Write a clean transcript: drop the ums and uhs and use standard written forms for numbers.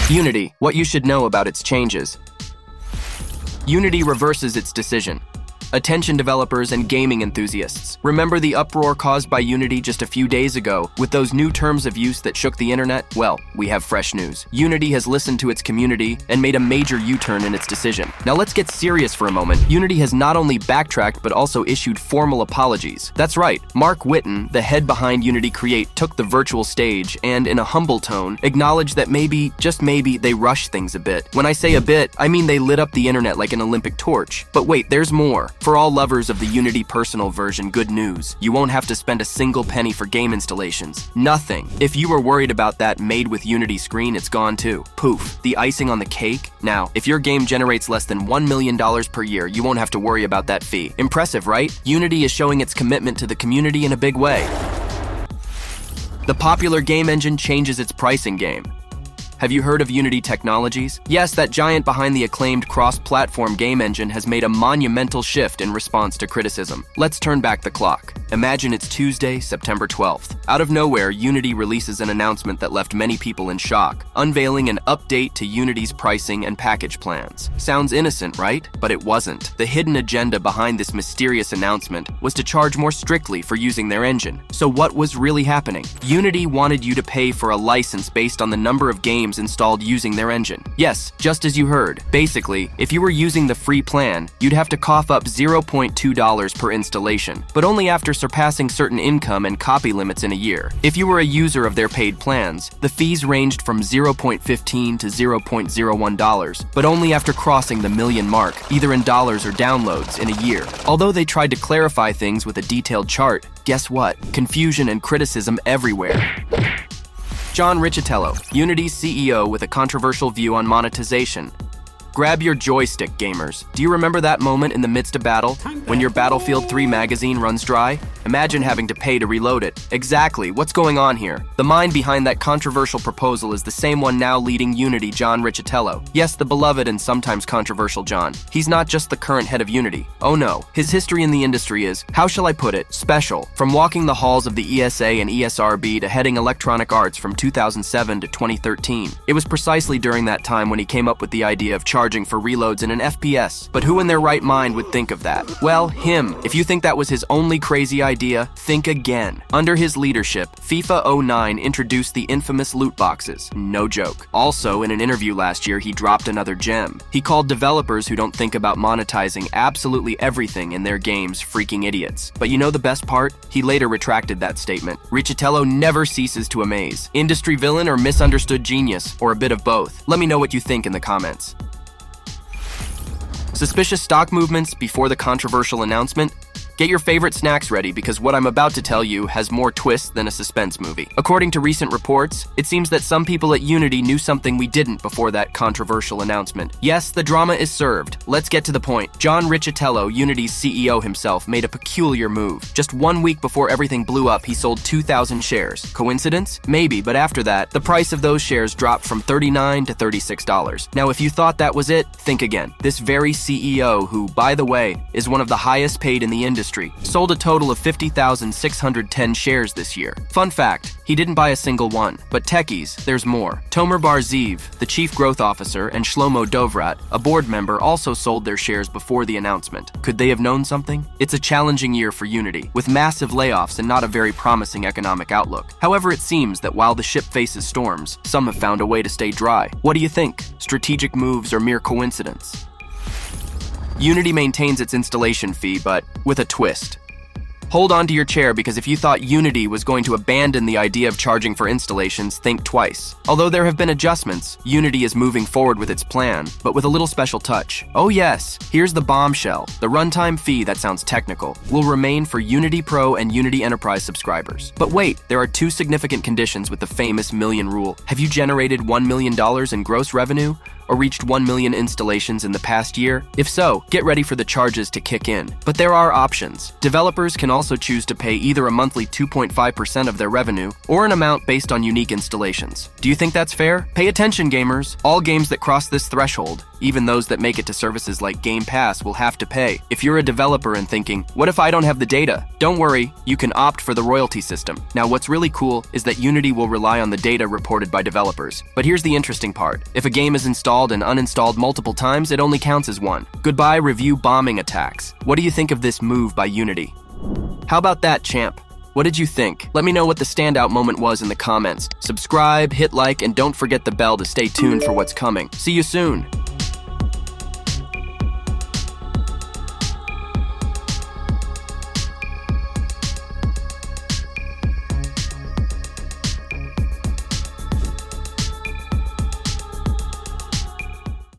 Unity, what you should know about its changes. Unity reverses its decision. Attention developers and gaming enthusiasts, remember the uproar caused by Unity just a few days ago with those new terms of use that shook the internet? Well, we have fresh news. Unity has listened to its community and made a major U-turn in its decision. Now let's get serious for a moment. Unity has not only backtracked but also issued formal apologies. That's right, Mark Whitten, the head behind Unity Create, took the virtual stage and, in a humble tone, acknowledged that maybe, just maybe, they rushed things a bit. When I say a bit, I mean they lit up the internet like an Olympic torch. But wait, there's more. For all lovers of the Unity personal version, good news. You won't have to spend a single penny for game installations. Nothing. If you were worried about that made with Unity screen, it's gone too. Poof. The icing on the cake? Now, if your game generates less than $1 million per year, you won't have to worry about that fee. Impressive, right? Unity is showing its commitment to the community in a big way. The popular game engine changes its pricing game. Have you heard of Unity Technologies? Yes, that giant behind the acclaimed cross-platform game engine has made a monumental shift in response to criticism. Let's turn back the clock. Imagine it's Tuesday, September 12th. Out of nowhere, Unity releases an announcement that left many people in shock, unveiling an update to Unity's pricing and package plans. Sounds innocent, right? But it wasn't. The hidden agenda behind this mysterious announcement was to charge more strictly for using their engine. So what was really happening? Unity wanted you to pay for a license based on the number of games installed using their engine. Yes, just as you heard. Basically, if you were using the free plan, you'd have to cough up $0.2 per installation, but only after surpassing certain income and copy limits in a year. If you were a user of their paid plans, the fees ranged from $0.15 to $0.01, but only after crossing the million mark, either in dollars or downloads in a year. Although they tried to clarify things with a detailed chart, guess what? Confusion and criticism everywhere. John Riccitiello, Unity's CEO with a controversial view on monetization. Grab your joystick, gamers. Do you remember that moment in the midst of battle, when your Battlefield 3 magazine runs dry? Imagine having to pay to reload it. Exactly, what's going on here? The mind behind that controversial proposal is the same one now leading Unity, John Riccitiello. Yes, the beloved and sometimes controversial John. He's not just the current head of Unity. Oh no, his history in the industry is, how shall I put it, special. From walking the halls of the ESA and ESRB to heading Electronic Arts from 2007 to 2013. It was precisely during that time when he came up with the idea of charging for reloads in an FPS. But who in their right mind would think of that? Well, him. If you think that was his only crazy idea, think again. Under his leadership, FIFA 09 introduced the infamous loot boxes. No joke. Also, in an interview last year, he dropped another gem. He called developers who don't think about monetizing absolutely everything in their games freaking idiots. But you know the best part? He later retracted that statement. Riccitiello never ceases to amaze. Industry villain or misunderstood genius, or a bit of both? Let me know what you think in the comments. Suspicious stock movements before the controversial announcement? Get your favorite snacks ready because what I'm about to tell you has more twists than a suspense movie. According to recent reports, it seems that some people at Unity knew something we didn't before that controversial announcement. Yes, the drama is served. Let's get to the point. John Riccitiello, Unity's CEO himself, made a peculiar move. Just 1 week before everything blew up, he sold 2,000 shares. Coincidence? Maybe, but after that, the price of those shares dropped from $39 to $36. Now, if you thought that was it, think again. This very CEO, who, by the way, is one of the highest paid in the industry, sold a total of 50,610 shares this year. Fun fact, he didn't buy a single one. But techies, there's more. Tomer Bar-Zeev, the chief growth officer, and Shlomo Dovrat, a board member, also sold their shares before the announcement. Could they have known something? It's a challenging year for Unity, with massive layoffs and not a very promising economic outlook. However, it seems that while the ship faces storms, some have found a way to stay dry. What do you think? Strategic moves or mere coincidence? Unity maintains its installation fee, but with a twist. Hold on to your chair because if you thought Unity was going to abandon the idea of charging for installations, think twice. Although there have been adjustments, Unity is moving forward with its plan, but with a little special touch. Oh yes, here's the bombshell. The runtime fee, that sounds technical, will remain for Unity Pro and Unity Enterprise subscribers. But wait, there are two significant conditions with the famous million rule. Have you generated $1 million in gross revenue? or reached 1 million installations in the past year? If so, get ready for the charges to kick in. But there are options. Developers can also choose to pay either a monthly 2.5% of their revenue or an amount based on unique installations. Do you think that's fair? Pay attention, gamers. All games that cross this threshold, even those that make it to services like Game Pass, will have to pay. If you're a developer and thinking, what if I don't have the data? Don't worry, you can opt for the royalty system. Now, what's really cool is that Unity will rely on the data reported by developers. But here's the interesting part. If a game is installed and uninstalled multiple times, it only counts as one. Goodbye review bombing attacks. What do you think of this move by Unity? How about that, champ? What did you think? Let me know what the standout moment was in the comments. Subscribe, hit like, and don't forget the bell to stay tuned for what's coming. See you soon!